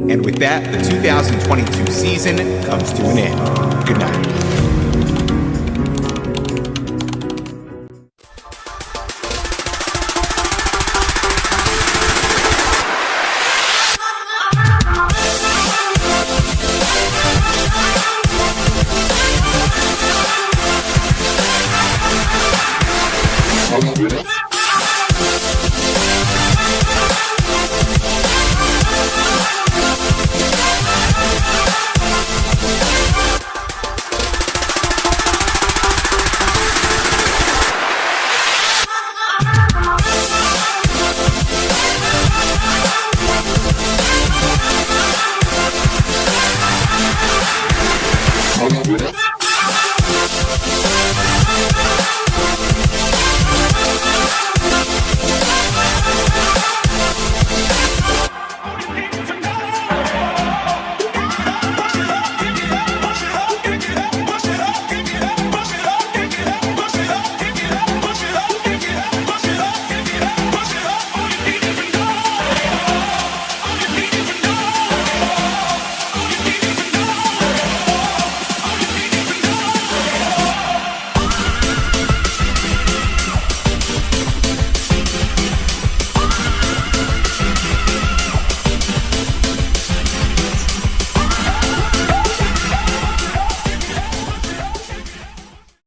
And with that, the 2022 season comes to an end. Good night.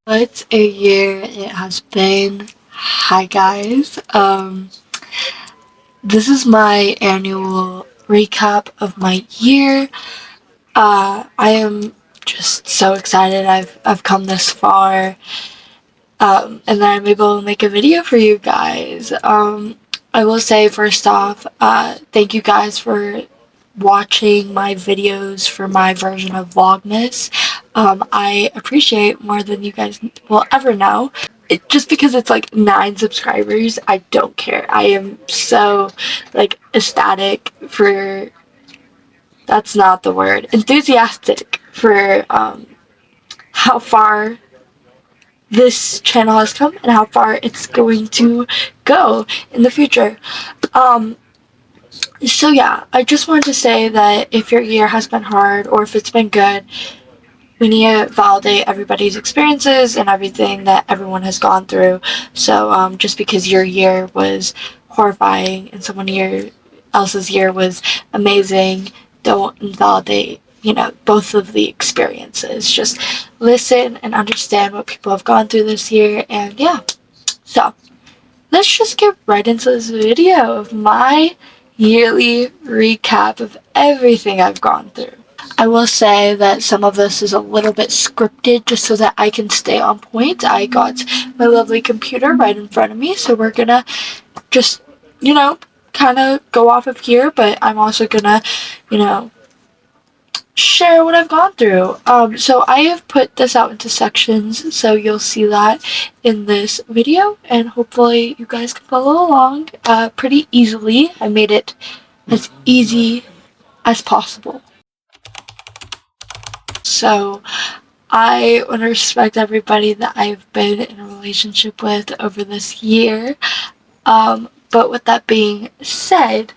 What a year it has been. Hi guys. This is my annual recap of my year. I am just so excited I've come this far. And that I'm able to make a video for you guys. I will say first off, thank you guys for watching my videos for my version of Vlogmas. I appreciate more than you guys will ever know. Just because it's like 9 subscribers, I don't care. I am so like ecstatic for, that's not the word, enthusiastic for how far this channel has come and how far it's going to go in the future. So yeah, I just wanted to say that if your year has been hard or if it's been good, we need to validate everybody's experiences and everything that everyone has gone through. So just because your year was horrifying and someone else's year was amazing, don't invalidate, both of the experiences. Just listen and understand what people have gone through this year. And yeah, so let's just get right into this video of my yearly recap of everything I've gone through. I will say that some of this is a little bit scripted just so that I can stay on point. I got my lovely computer right in front of me, so we're gonna just, kind of go off of here, but I'm also gonna, share what I've gone through. So I have put this out into sections, so you'll see that in this video, and hopefully you guys can follow along pretty easily. I made it as easy as possible. So I want to respect everybody that I've been in a relationship with over this year. But with that being said,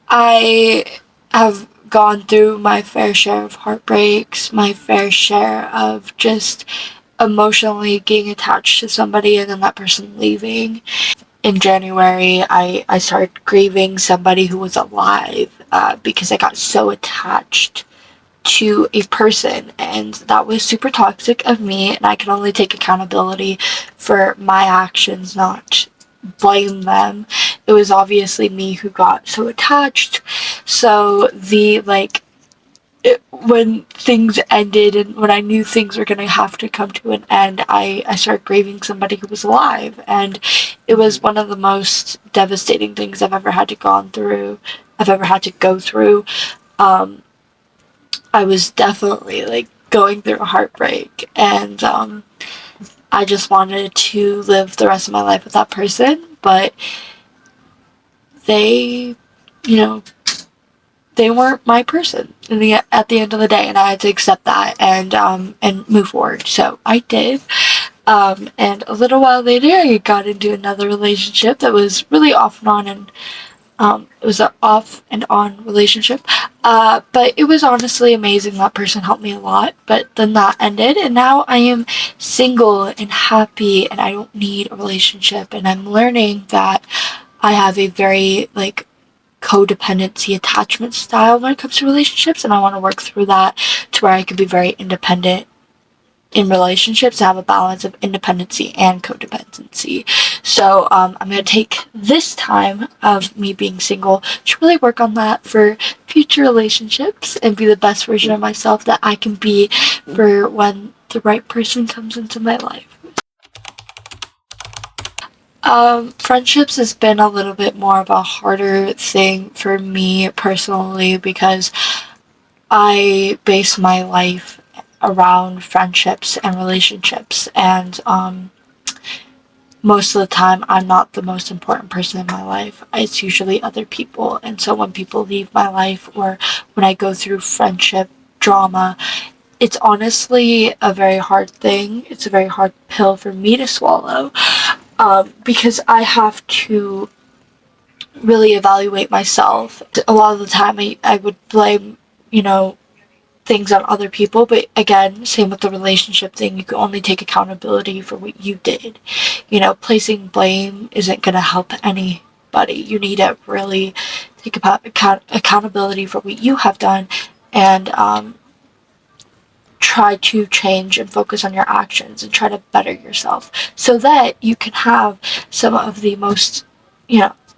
I have gone through my fair share of heartbreaks, my fair share of just emotionally getting attached to somebody and then that person leaving. In January, I started grieving somebody who was alive because I got so attached to a person, and that was super toxic of me, and I can only take accountability for my actions, not blame them. It was obviously me who got so attached. So when things ended and when I knew things were gonna have to come to an end, I started grieving somebody who was alive, and it was one of the most devastating things I've ever had to go through. I was definitely going through a heartbreak, and I just wanted to live the rest of my life with that person, but they weren't my person at the end of the day, and I had to accept that and move forward. So I did. And a little while later, I got into another relationship that was really off and on, and It was an off and on relationship. But it was honestly amazing. That person helped me a lot. But then that ended, and now I am single and happy, and I don't need a relationship. And I'm learning that I have a very, like, codependency attachment style when it comes to relationships, and I want to work through that to where I can be very independent in relationships, to have a balance of independency and codependency. So I'm going to take this time of me being single to really work on that for future relationships and be the best version of myself that I can be for when the right person comes into my life. Friendships has been a little bit more of a harder thing for me personally because I base my life around friendships and relationships, and most of the time I'm not the most important person in my life. It's usually other people, and so when people leave my life or when I go through friendship drama, it's honestly a very hard thing. It's a very hard pill for me to swallow, because I have to really evaluate myself. A lot of the time I would blame, things on other people, but again, same with the relationship thing. You can only take accountability for what you did. Placing blame isn't going to help anybody. You need to really take accountability for what you have done, and try to change and focus on your actions and try to better yourself so that you can have some of the most,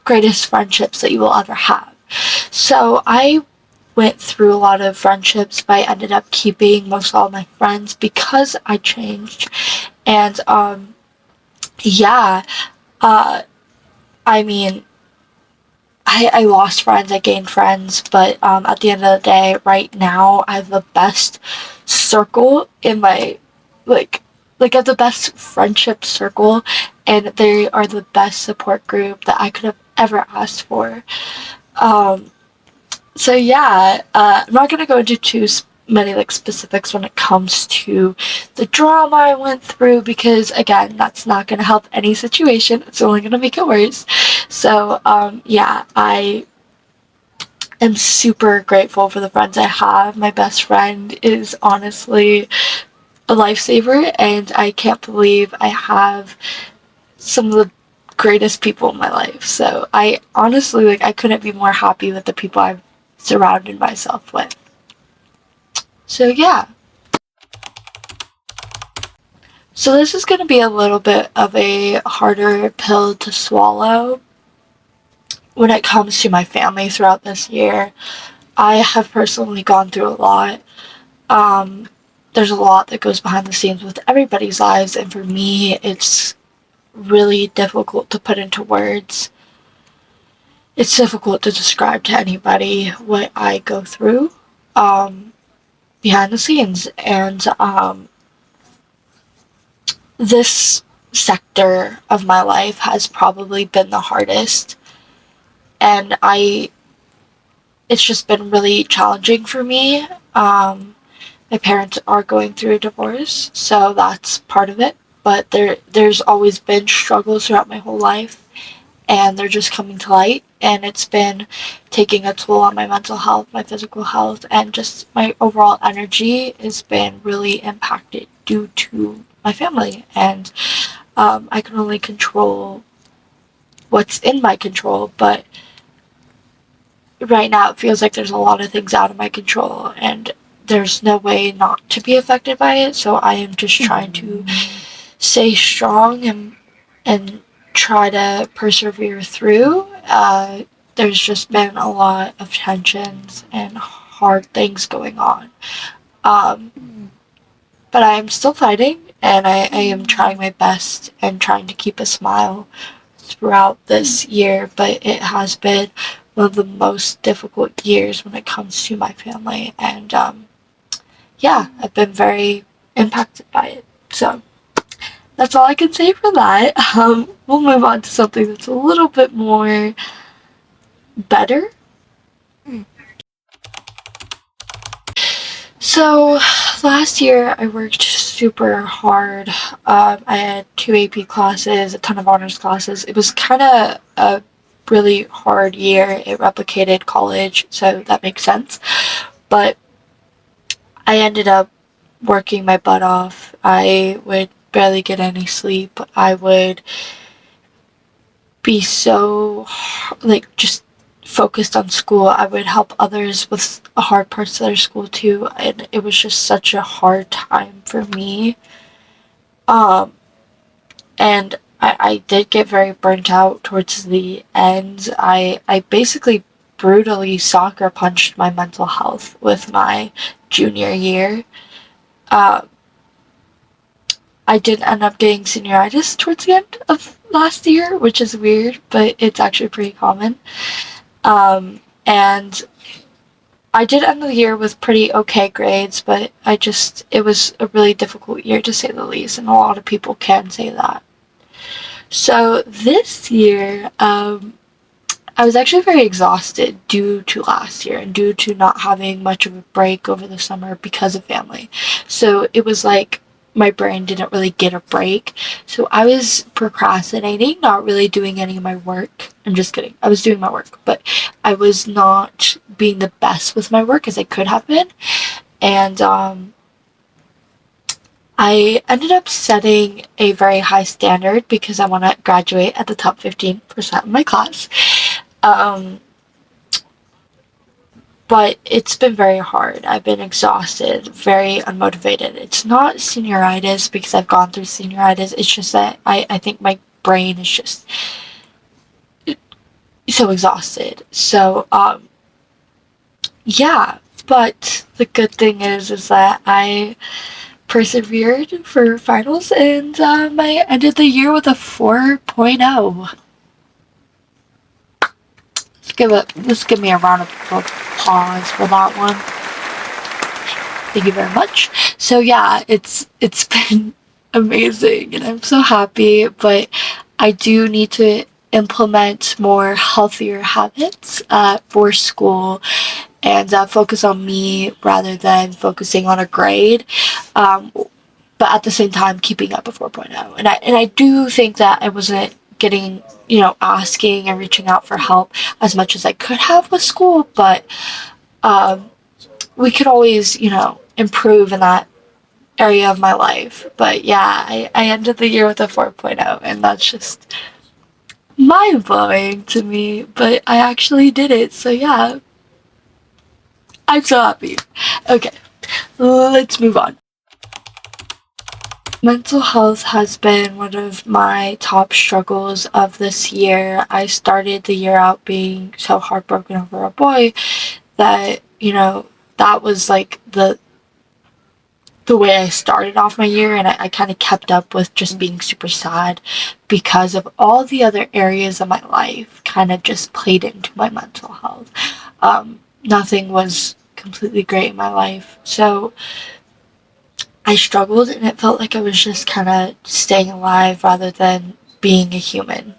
greatest friendships that you will ever have. So I went through a lot of friendships, but I ended up keeping most of all my friends because I changed. And yeah, I mean, I lost friends, I gained friends, but at the end of the day, right now, I have the best circle in my, I have the best friendship circle, and they are the best support group that I could have ever asked for. So yeah, I'm not gonna go into too many specifics when it comes to the drama I went through because again, that's not gonna help any situation. It's only gonna make it worse. So yeah, I am super grateful for the friends I have. My best friend is honestly a lifesaver, and I can't believe I have some of the greatest people in my life. So I honestly, I couldn't be more happy with the people I've surrounded myself with. So yeah. So this is going to be a little bit of a harder pill to swallow when it comes to my family throughout this year. I have personally gone through a lot. There's a lot that goes behind the scenes with everybody's lives, and for me, it's really difficult to put into words. It's difficult to describe to anybody what I go through behind the scenes, and this sector of my life has probably been the hardest, and it's just been really challenging for me. My parents are going through a divorce, so that's part of it, but there's always been struggles throughout my whole life, and they're just coming to light, and it's been taking a toll on my mental health, my physical health, and just my overall energy has been really impacted due to my family, and I can only control what's in my control, but right now it feels like there's a lot of things out of my control, and there's no way not to be affected by it, so I am just trying to stay strong and try to persevere through. There's just been a lot of tensions and hard things going on. But I am still fighting, and I am trying my best and trying to keep a smile throughout this year, but it has been one of the most difficult years when it comes to my family, and yeah, I've been very impacted by it. So that's all I can say for that. We'll move on to something that's a little bit more better. So last year I worked super hard. I had 2 AP classes, a ton of honors classes. It was kind of a really hard year. It replicated college, so that makes sense. But I ended up working my butt off. I would barely get any sleep. I would be so, like, just focused on school. I would help others with hard parts of their school too, and it was just such a hard time for me. Um, and I did get very burnt out towards the end. I basically brutally soccer punched my mental health with my junior year. Uh, I did end up getting senioritis towards the end of last year, which is weird, but it's actually pretty common. And I did end the year with pretty okay grades, but it was a really difficult year to say the least, and a lot of people can say that. So this year, I was actually very exhausted due to last year and due to not having much of a break over the summer because of family. So it was like my brain didn't really get a break. So I was procrastinating, not really doing any of my work. I'm just kidding. I was doing my work, but I was not being the best with my work as I could have been. And I ended up setting a very high standard because I want to graduate at the top 15% of my class. Um, but it's been very hard. I've been exhausted, very unmotivated. It's not senioritis because I've gone through senioritis. It's just that I think my brain is just so exhausted. So, yeah. But the good thing is that I persevered for finals and I ended the year with a 4.0. Let's give me a round of applause for that one. Thank you very much. So yeah, it's been amazing and I'm so happy, but I do need to implement more healthier habits for school and focus on me rather than focusing on a grade. But at the same time, keeping up a 4.0. And I do think that I wasn't getting, asking and reaching out for help as much as I could have with school, but we could always, improve in that area of my life. But yeah, I ended the year with a 4.0, and that's just mind blowing to me, but I actually did it, so yeah, I'm so happy. Okay, let's move on. Mental health has been one of my top struggles of this year. I started the year out being so heartbroken over a boy that, that was like the way I started off my year, and I kind of kept up with just being super sad because of all the other areas of my life kind of just played into my mental health. Nothing was completely great in my life, so I struggled and it felt like I was just kind of staying alive rather than being a human.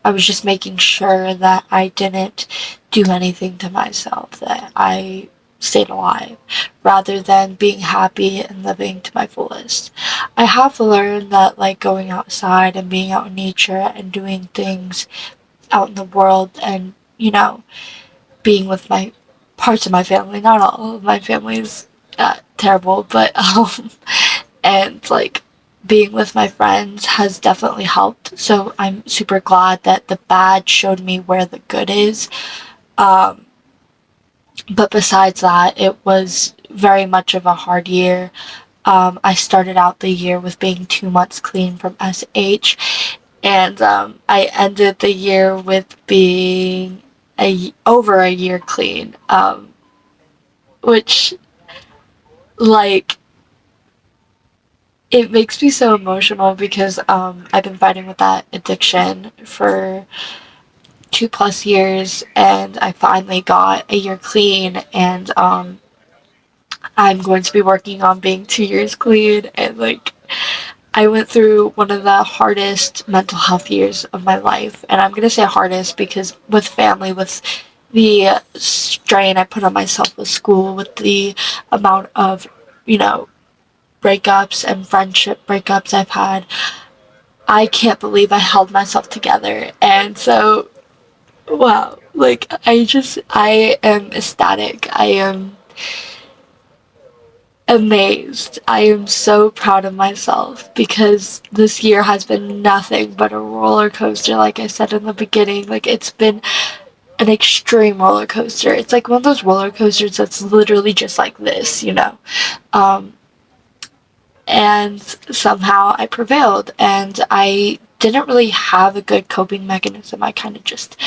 I was just making sure that I didn't do anything to myself, that I stayed alive, rather than being happy and living to my fullest. I have learned that, like, going outside and being out in nature and doing things out in the world and, being with my parts of my family, not all of my family is terrible, but, and, like, being with my friends has definitely helped. So I'm super glad that the bad showed me where the good is. But besides that, it was very much of a hard year. I started out the year with being 2 months clean from SH, and I ended the year with being over a year clean, which, like, it makes me so emotional because I've been fighting with that addiction for 2+ years, and I finally got a year clean, and I'm going to be working on being 2 years clean, and, like, I went through one of the hardest mental health years of my life, and I'm gonna say hardest because with family, with the strain I put on myself with school, with the amount of, breakups and friendship breakups I've had, I can't believe I held myself together. And so Wow. Like, I am ecstatic. I am amazed. I am so proud of myself because this year has been nothing but a roller coaster, like I said in the beginning. Like, it's been an extreme roller coaster. It's like one of those roller coasters that's literally just like this, you know? Um, and somehow I prevailed, and I didn't really have a good coping mechanism. I kind of just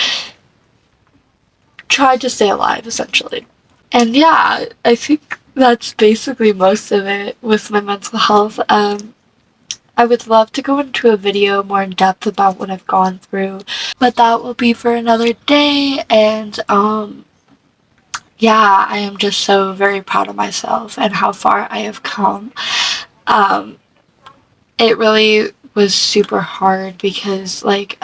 tried to stay alive, essentially. And yeah, I think that's basically most of it with my mental health. I would love to go into a video more in depth about what I've gone through, but that will be for another day. And yeah, I am just so very proud of myself and how far I have come. Um, it really was super hard because, like,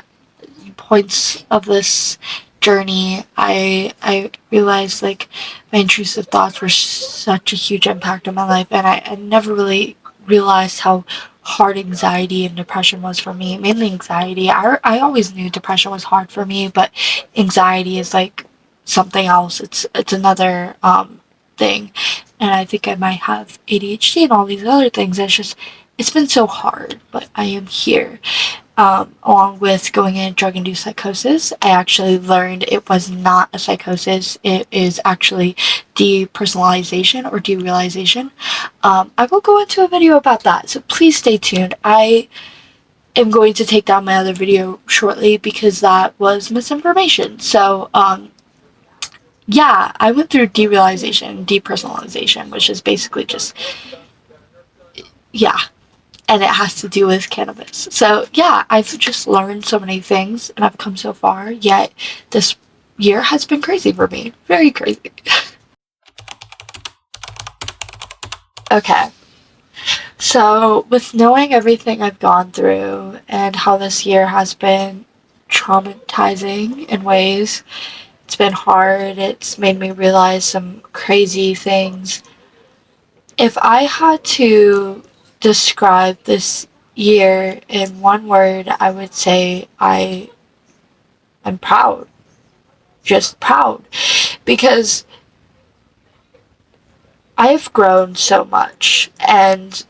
points of this journey, I realized like my intrusive thoughts were such a huge impact on my life, and I never really realized how hard anxiety and depression was for me. Mainly anxiety. I always knew depression was hard for me, but anxiety is like something else. It's another thing, and I think I might have ADHD and all these other things. It's been so hard, but I am here. Along with going in drug-induced psychosis, I actually learned it was not a psychosis. It is actually depersonalization or derealization. I will go into a video about that, so please stay tuned. I am going to take down my other video shortly because that was misinformation. So, yeah, I went through derealization, depersonalization, which is basically just, yeah, and it has to do with cannabis. So yeah, I've just learned so many things and I've come so far, yet this year has been crazy for me. Very crazy. Okay. So with knowing everything I've gone through and how this year has been traumatizing in ways, it's been hard, it's made me realize some crazy things. If I had to describe this year in one word, I would say I'm proud. Just proud. Because I've grown so much, and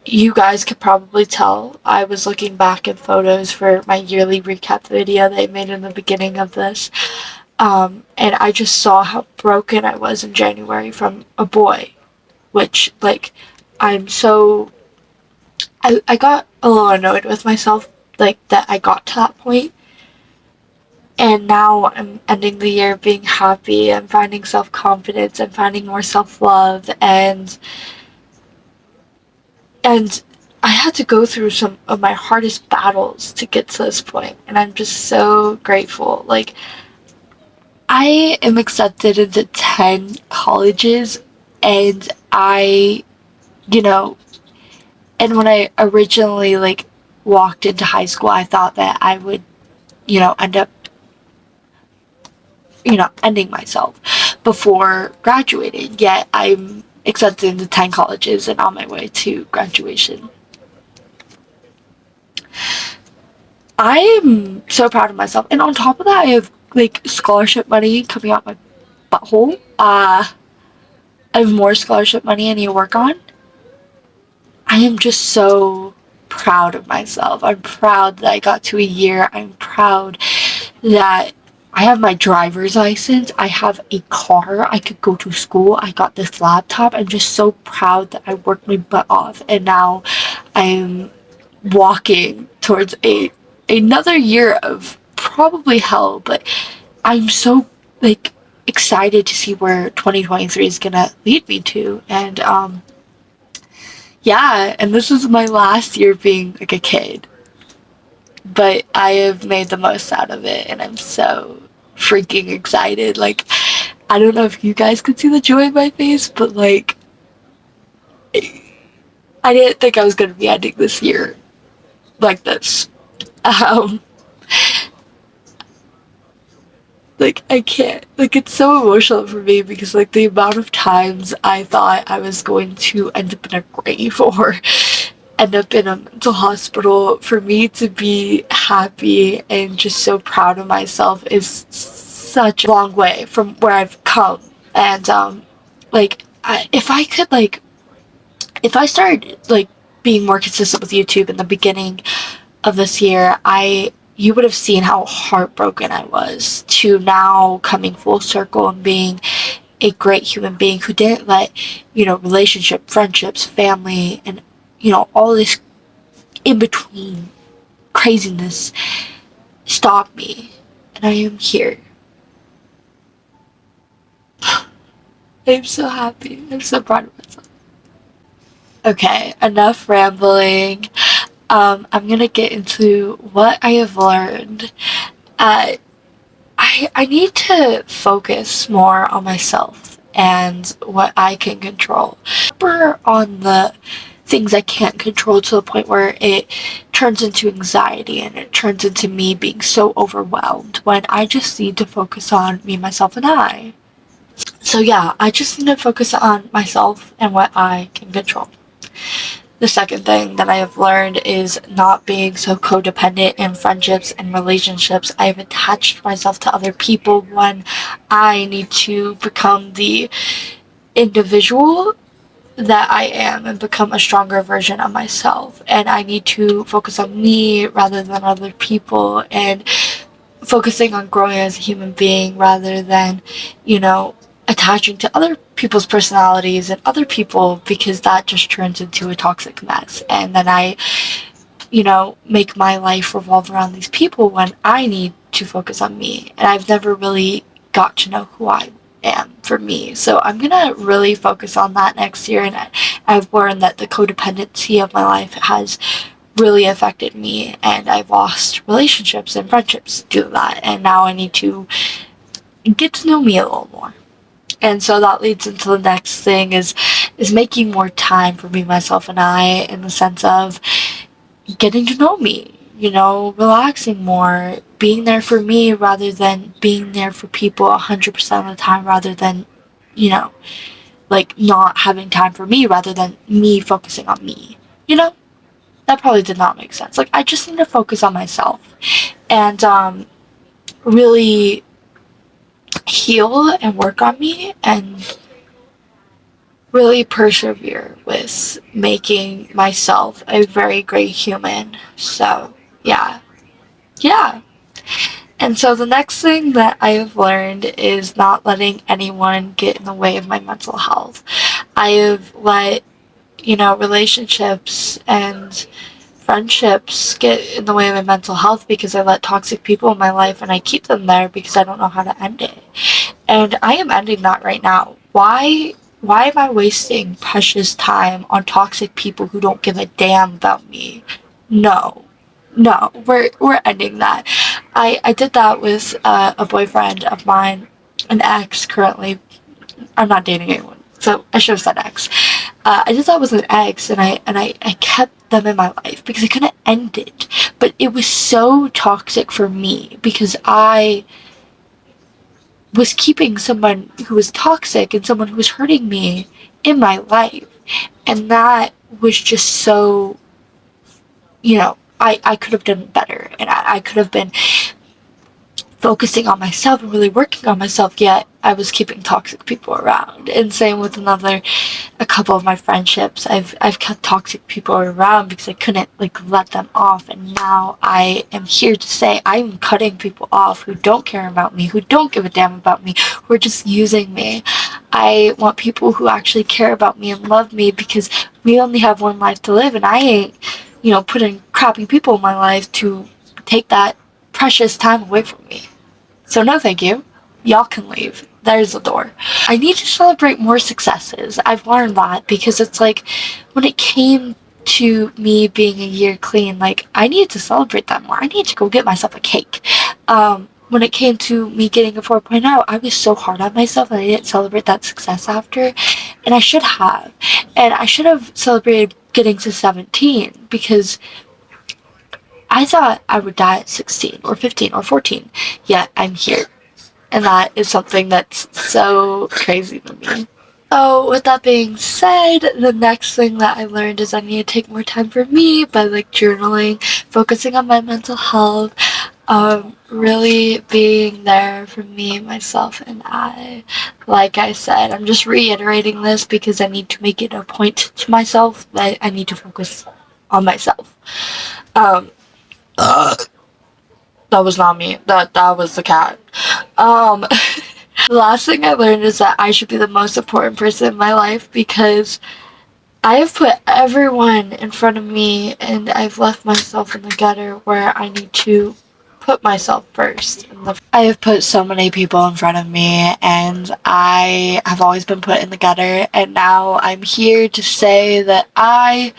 you guys could probably tell. I was looking back at photos for my yearly recap video that I made in the beginning of this, and I just saw how broken I was in January from a boy, which, like, I'm so I got a little annoyed with myself, like, that I got to that point. And now I'm ending the year being happy. I'm finding self-confidence. I'm finding more self-love. And I had to go through some of my hardest battles to get to this point. And I'm just so grateful. Like, I am accepted into 10 colleges. And you know, and when I originally, like, walked into high school, I thought that I would, end up, ending myself before graduating. Yet I'm accepted into 10 colleges and on my way to graduation. I am so proud of myself. And on top of that, I have, like, scholarship money coming out my butthole. I have more scholarship money I need to work on. I am just so proud of myself. I'm proud that I got to a year. I'm proud that I have my driver's license. I have a car. I could go to school. I got this laptop. I'm just so proud that I worked my butt off. And now I'm walking towards another year of probably hell. But I'm so, like, excited to see where 2023 is gonna lead me to. And yeah, and this is my last year being, like, a kid. But I have made the most out of it, and I'm so freaking excited. Like, I don't know if you guys could see the joy in my face, but, like, I didn't think I was gonna be ending this year like this. Um, like, I can't. Like, it's so emotional for me because, like, the amount of times I thought I was going to end up in a grave or end up in a mental hospital, for me to be happy and just so proud of myself is such a long way from where I've come. And if I could if I started being more consistent with YouTube in the beginning of this year, you would have seen how heartbroken I was, to now coming full circle and being a great human being who didn't let, relationship, friendships, family, and, all this in between craziness stop me. And I am here. I'm so happy. I'm so proud of myself. Okay, enough rambling. I'm gonna get into what I have learned. I need to focus more on myself and what I can control. Or on the things I can't control, to the point where it turns into anxiety and it turns into me being so overwhelmed, when I just need to focus on me, myself, and I. So yeah, I just need to focus on myself and what I can control. The second thing that I have learned is not being so codependent in friendships and relationships. I have attached myself to other people when I need to become the individual that I am and become a stronger version of myself. And I need to focus on me rather than other people, and focusing on growing as a human being rather than, attaching to other people's personalities and other people, because that just turns into a toxic mess. And then I, make my life revolve around these people when I need to focus on me. And I've never really got to know who I am for me. So I'm gonna really focus on that next year. And I've learned that the codependency of my life has really affected me, and I've lost relationships and friendships due to that. And now I need to get to know me a little more. And so that leads into the next thing is making more time for me, myself, and I, in the sense of getting to know me, relaxing more, being there for me rather than being there for people 100% of the time, rather than, not having time for me, rather than me focusing on me. That probably did not make sense. I just need to focus on myself and really heal and work on me, and really persevere with making myself a very great human. So yeah. And so the next thing that I have learned is not letting anyone get in the way of my mental health. I have let, relationships and friendships get in the way of my mental health because I let toxic people in my life, and I keep them there because I don't know how to end it. And I am ending that right now. Why am I wasting precious time on toxic people who don't give a damn about me? No, we're ending that. I did that with a boyfriend of mine, an ex currently. I'm not dating anyone, so I should have said ex. I did that with an ex, and I kept them in my life because I couldn't end it. But it was so toxic for me because I was keeping someone who was toxic and someone who was hurting me in my life. And that was just so, I could have done better, and I could have been focusing on myself and really working on myself, yet I was keeping toxic people around. And same with a couple of my friendships. I've kept toxic people around because I couldn't let them off. And now I am here to say I'm cutting people off who don't care about me, who don't give a damn about me, who are just using me. I want people who actually care about me and love me, because we only have one life to live, and I ain't, putting crappy people in my life to take that precious time away from me. So no thank you. Y'all can leave. There's the door. I need to celebrate more successes. I've learned that, because it's when it came to me being a year clean, I needed to celebrate that more. I needed to go get myself a cake. When it came to me getting a 4.0, I was so hard on myself that I didn't celebrate that success after. And I should have. And I should have celebrated getting to 17, because I thought I would die at 16 or 15 or 14, yet I'm here. And that is something that's so crazy to me. So with that being said, the next thing that I learned is I need to take more time for me by like journaling, focusing on my mental health, really being there for me, myself, and I. Like I said, I'm just reiterating this because I need to make it a point to myself that I need to focus on myself. That was not me. That was the cat. The last thing I learned is that I should be the most important person in my life because I have put everyone in front of me and I've left myself in the gutter where I need to put myself first. I have put so many people in front of me and I have always been put in the gutter, and now I'm here to say that I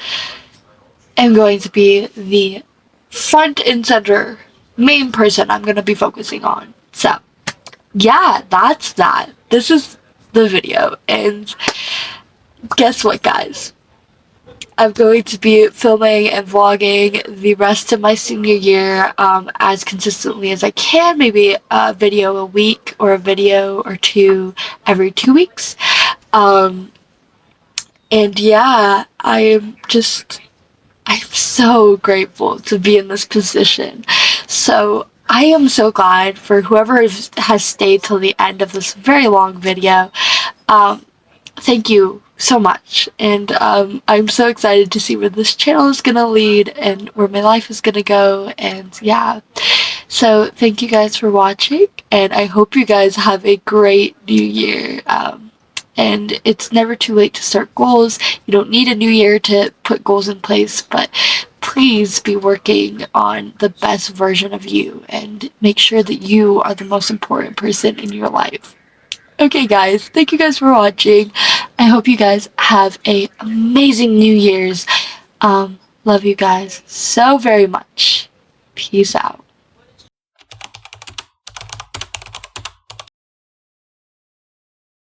am going to be the front and center main person I'm going to be focusing on. So yeah, that's that. This is the video, and guess what, guys? I'm going to be filming and vlogging the rest of my senior year as consistently as I can. Maybe a video a week or a video or two every 2 weeks. And yeah, I'm so grateful to be in this position. So I am so glad for whoever has stayed till the end of this very long video. Thank you so much, and I'm so excited to see where this channel is gonna lead and where my life is gonna go, and yeah. So thank you guys for watching, and I hope you guys have a great new year. And it's never too late to start goals. You don't need a new year to put goals in place, but please be working on the best version of you and make sure that you are the most important person in your life. Okay guys, thank you guys for watching. I hope you guys have a amazing New Year's. Love you guys so very much. Peace out.